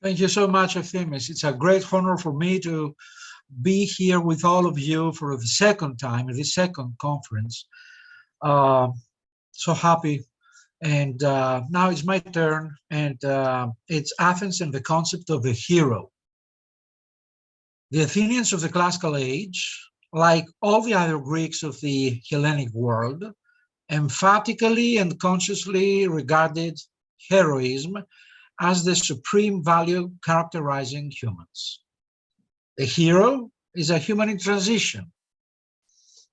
Thank you so much, Efthimis. It's a great honor for me to be here with all of you for the second time, the second conference. Uh, so happy. And now it's my turn, and it's Athens and the concept of the hero. The Athenians of the classical age, like all the other Greeks of the Hellenic world, emphatically and consciously regarded heroism as the supreme value characterizing humans. The hero is a human in transition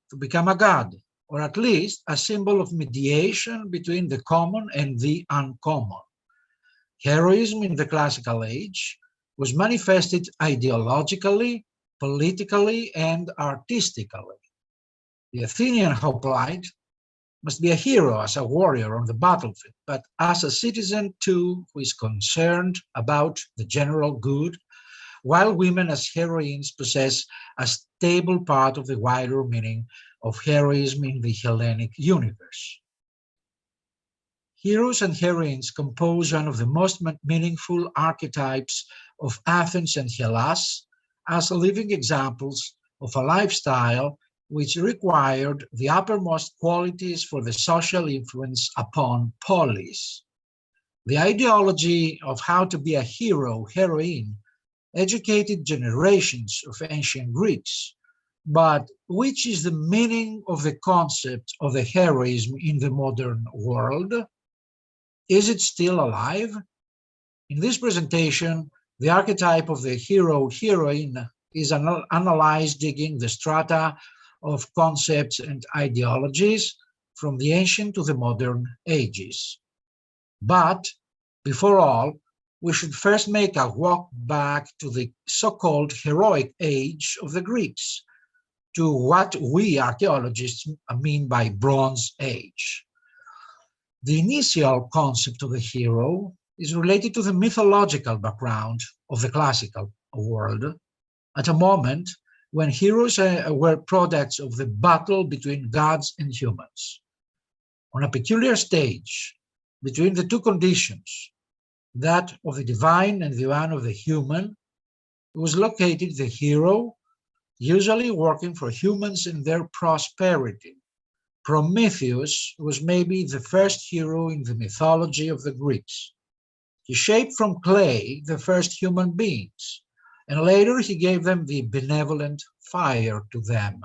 to become a god, or at least a symbol of mediation between the common and the uncommon. Heroism in the classical age was manifested ideologically, politically, and artistically. The Athenian hoplite must be a hero as a warrior on the battlefield, but as a citizen too who is concerned about the general good, while women as heroines possess a stable part of the wider meaning of heroism in the Hellenic universe. Heroes and heroines compose one of the most meaningful archetypes of Athens and Hellas as living examples of a lifestyle which required the uppermost qualities for the social influence upon polis. The ideology of how to be a hero, heroine, educated generations of ancient Greeks, but which is the meaning of the concept of the heroism in the modern world? Is it still alive? In this presentation, the archetype of the hero-heroine is analyzed digging the strata of concepts and ideologies from the ancient to the modern ages. But, before all, we should first make a walk back to the so-called heroic age of the Greeks, to what we archaeologists mean by Bronze Age. The initial concept of the hero is related to the mythological background of the classical world, at a moment when heroes were products of the battle between gods and humans. On a peculiar stage between the two conditions, that of the divine and the one of the human, was located the hero, usually working for humans in their prosperity. Prometheus was maybe the first hero in the mythology of the Greeks. He shaped from clay the first human beings, and later he gave them the benevolent fire to them.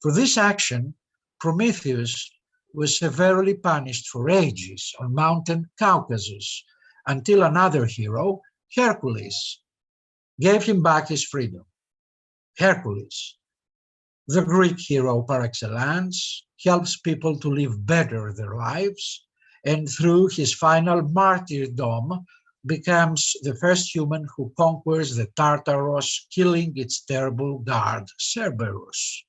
For this action, Prometheus was severely punished for ages on Mountain Caucasus, until another hero, Hercules, gave him back his freedom. Hercules, the Greek hero par excellence, helps people to live better their lives, and through his final martyrdom becomes the first human who conquers the Tartarus, killing its terrible guard, Cerberus.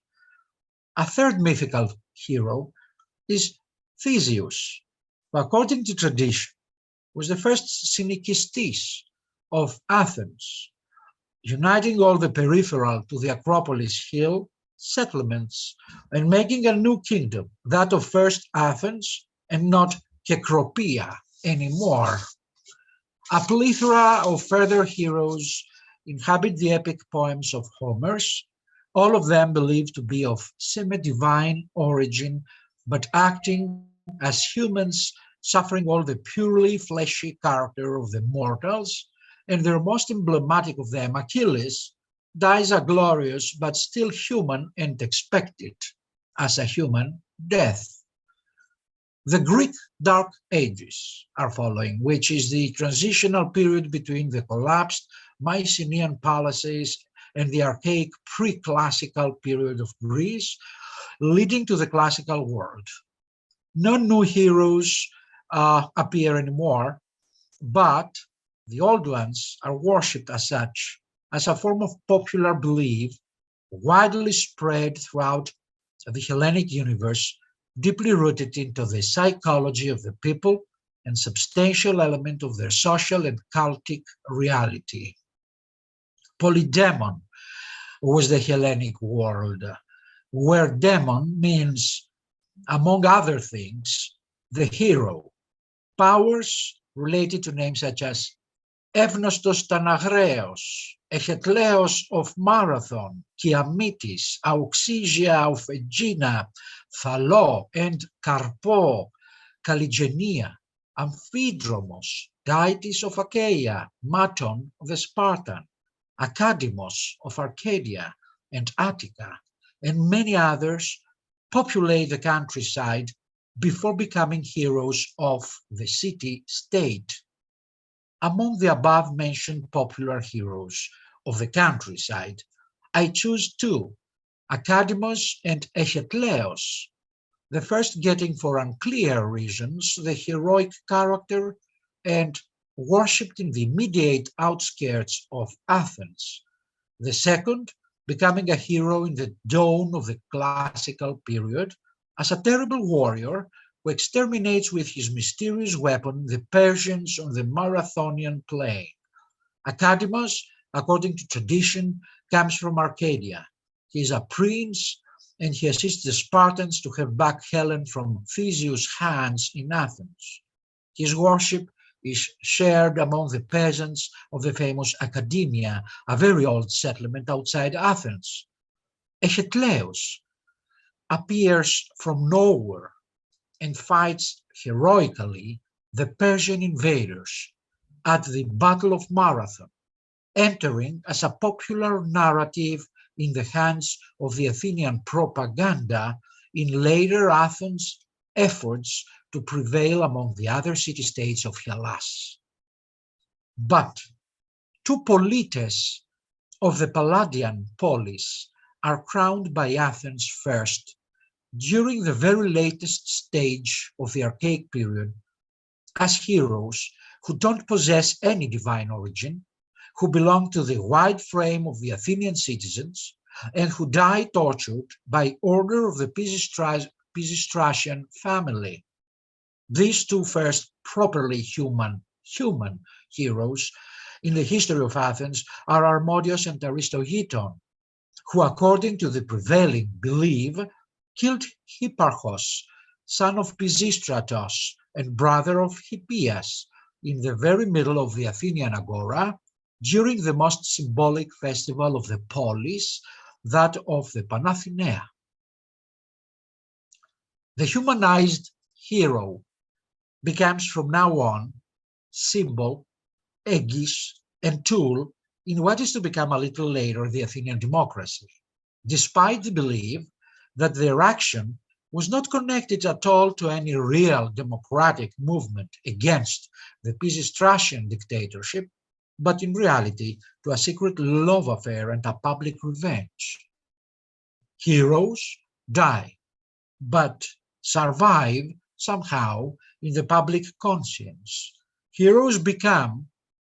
A third mythical hero is Theseus, who according to tradition was the first synikistis of Athens, uniting all the peripheral to the Acropolis hill settlements and making a new kingdom, that of first Athens and not Kekropia anymore. A plethora of further heroes inhabit the epic poems of Homer's, all of them believed to be of semi-divine origin, but acting as humans, suffering all the purely fleshy character of the mortals, and their most emblematic of them, Achilles, dies a glorious but still human and expected as a human death. The Greek Dark Ages are following, which is the transitional period between the collapsed Mycenaean palaces and the archaic pre-classical period of Greece, leading to the classical world. No new heroes appear anymore, but the old ones are worshipped as such, as a form of popular belief widely spread throughout the Hellenic universe, deeply rooted into the psychology of the people and substantial element of their social and cultic reality. Polydemon was the Hellenic world, where demon means, among other things, the hero, powers related to names such as Εύνωστος Ταναγραίος, Εχετλαίος of Marathon, Kiamitis, Auxisia of Aegina, Thalo and Carpo, Calligenia, Amphidromos, Deities of Achaia, Maton the Spartan, Academos of Arcadia and Attica, and many others populate the countryside before becoming heroes of the city-state. Among the above-mentioned popular heroes of the countryside, I choose two, Academos and Echetleos, the first getting for unclear reasons the heroic character and worshipped in the immediate outskirts of Athens, the second becoming a hero in the dawn of the classical period as a terrible warrior who exterminates with his mysterious weapon the Persians on the Marathonian plain. Academos, according to tradition, comes from Arcadia. He is a prince and he assists the Spartans to have back Helen from Theseus' hands in Athens. His worship is shared among the peasants of the famous Academia, a very old settlement outside Athens. Echetleus appears from nowhere and fights heroically the Persian invaders at the Battle of Marathon, entering as a popular narrative in the hands of the Athenian propaganda in later Athens' efforts to prevail among the other city-states of Hellas. But two polites of the Palladian polis are crowned by Athens first during the very latest stage of the archaic period as heroes who don't possess any divine origin, who belong to the wide frame of the Athenian citizens, and who die tortured by order of the Pisistratian family. These two first properly human heroes in the history of Athens are Harmodius and Aristogiton, who according to the prevailing belief killed Hipparchus, son of Pisistratos and brother of Hippias, in the very middle of the Athenian agora, during the most symbolic festival of the polis, that of the Panathenaea. The humanized hero becomes from now on symbol, aegis, and tool in what is to become a little later the Athenian democracy, despite the belief that their action was not connected at all to any real democratic movement against the Pisistratian dictatorship, but in reality to a secret love affair and a public revenge. Heroes die, but survive somehow in the public conscience. Heroes become,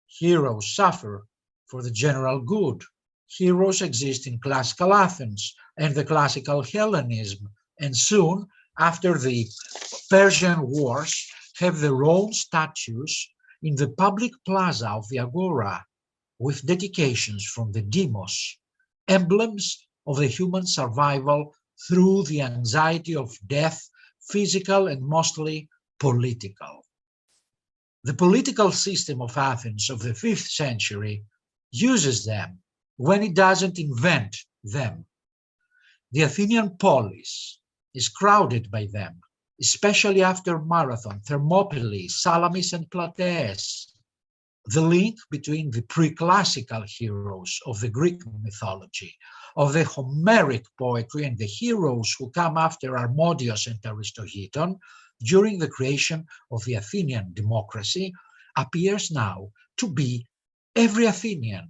heroes suffer for the general good. Heroes exist in classical Athens and the classical Hellenism, and soon after the Persian Wars have their own statues in the public plaza of the Agora, with dedications from the demos, emblems of the human survival through the anxiety of death, physical and mostly political. The political system of Athens of the 5th century uses them when it doesn't invent them. The Athenian polis is crowded by them, especially after Marathon, Thermopylae, Salamis, and Platees. The link between the pre-classical heroes of the Greek mythology, of the Homeric poetry, and the heroes who come after Harmodius and Aristogiton during the creation of the Athenian democracy appears now to be every Athenian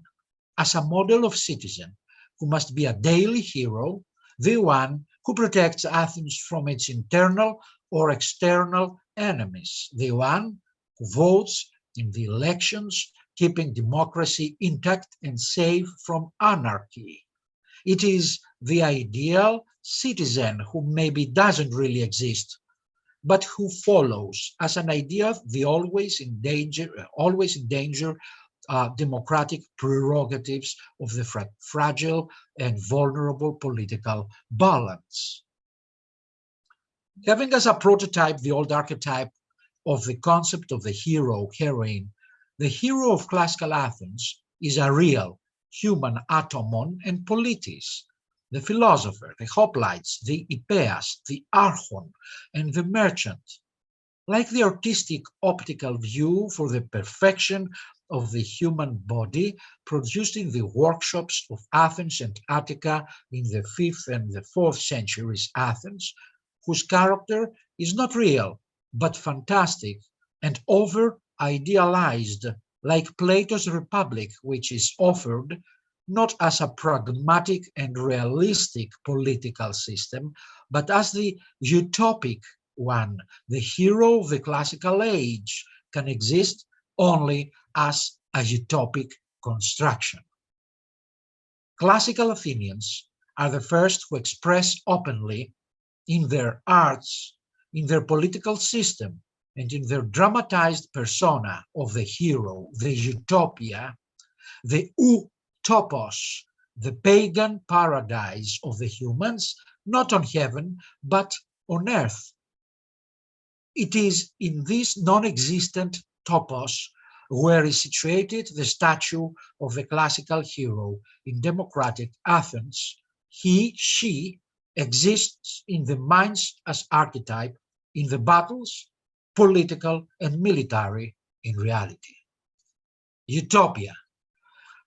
as a model of citizen who must be a daily hero, the one who protects Athens from its internal or external enemies, the one who votes in the elections, keeping democracy intact and safe from anarchy. It is the ideal citizen who maybe doesn't really exist, but who follows as an idea the always in danger democratic prerogatives of the fragile and vulnerable political balance. Having as a prototype the old archetype of the concept of the hero, heroine, The hero of classical Athens is a real human atomon and politis, the philosopher, the hoplites, the Hippeas, the archon, and the merchant. Like the artistic optical view for the perfection of the human body produced in the workshops of Athens and Attica in the 5th and the 4th centuries Athens, whose character is not real, but fantastic and over-idealized, like Plato's Republic, which is offered not as a pragmatic and realistic political system, but as the utopic one. The hero of the classical age can exist only as a utopic construction. Classical Athenians are the first who express openly in their arts, in their political system, and in their dramatized persona of the hero, the utopia, the topos, the pagan paradise of the humans, not on heaven, but on earth. It is in this non-existent topos where is situated the statue of the classical hero in democratic Athens. He, she exists in the minds as archetype in the battles, political and military in reality. Utopia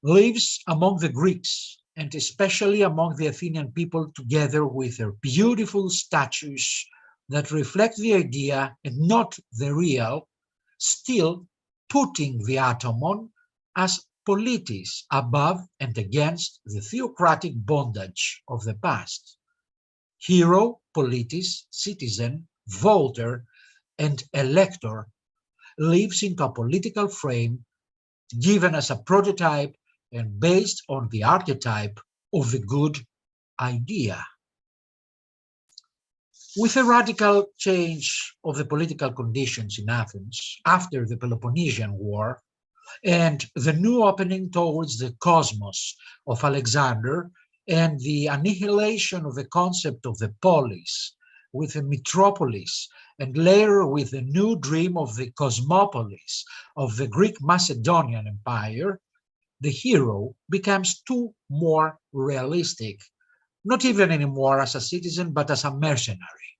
lives among the Greeks and especially among the Athenian people together with their beautiful statues that reflect the idea and not the real, still putting the atomon as politis above and against the theocratic bondage of the past. Hero, politis, citizen, voter, and elector lives into a political frame given as a prototype and based on the archetype of the good idea. With a radical change of the political conditions in Athens after the Peloponnesian War and the new opening towards the cosmos of Alexander and the annihilation of the concept of the polis with the metropolis and later with the new dream of the cosmopolis of the Greek Macedonian Empire, the hero becomes too more realistic, not even anymore as a citizen, but as a mercenary,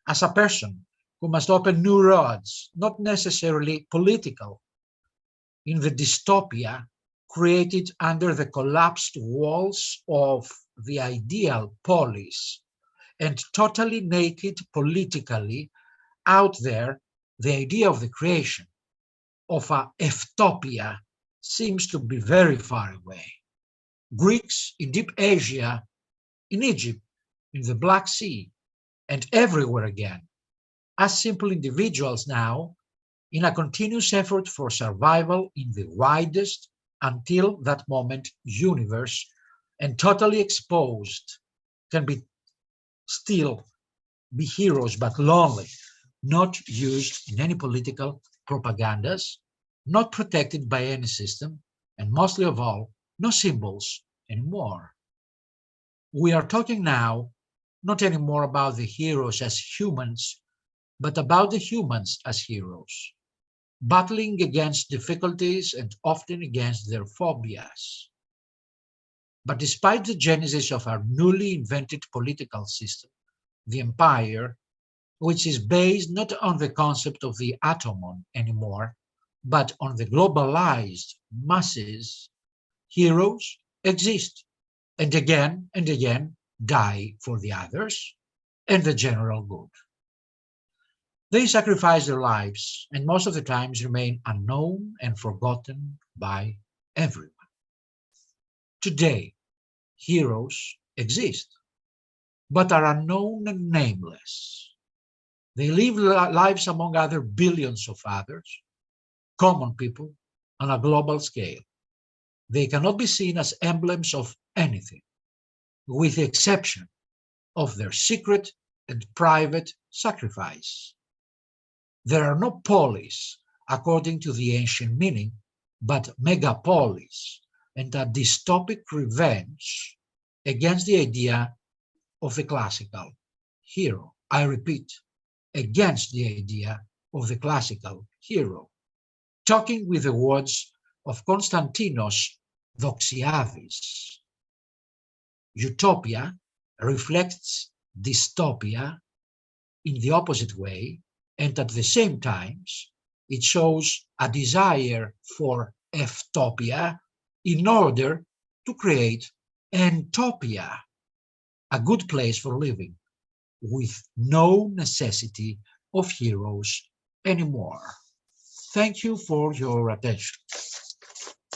as a person who must open new roads, not necessarily political, in the dystopia created under the collapsed walls of the ideal polis, and totally naked politically out there, the idea of the creation of a eftopia seems to be very far away. Greeks in deep Asia, in Egypt, in the Black Sea, and everywhere again, as simple individuals now, in a continuous effort for survival in the widest, until that moment, universe, and totally exposed, can be still be heroes but lonely, not used in any political propagandas, not protected by any system, and mostly of all, no symbols anymore. We are talking now not anymore about the heroes as humans, but about the humans as heroes, battling against difficulties and often against their phobias. But despite the genesis of our newly invented political system, the empire, which is based not on the concept of the atomon anymore, but on the globalized masses, heroes exist and again die for the others and the general good. They sacrifice their lives and most of the times remain unknown and forgotten by everyone. Today, heroes exist, but are unknown and nameless. They live lives among other billions of others, common people on a global scale. They cannot be seen as emblems of anything, with the exception of their secret and private sacrifice. There are no polis, according to the ancient meaning, but megapolis, and a dystopic revenge against the idea of the classical hero. I repeat, against the idea of the classical hero. talking with the words of Konstantinos Doxiadis. Utopia reflects dystopia in the opposite way, and at the same time, it shows a desire for eftopia in order to create entopia, a good place for living, with no necessity of heroes anymore. Thank you for your attention.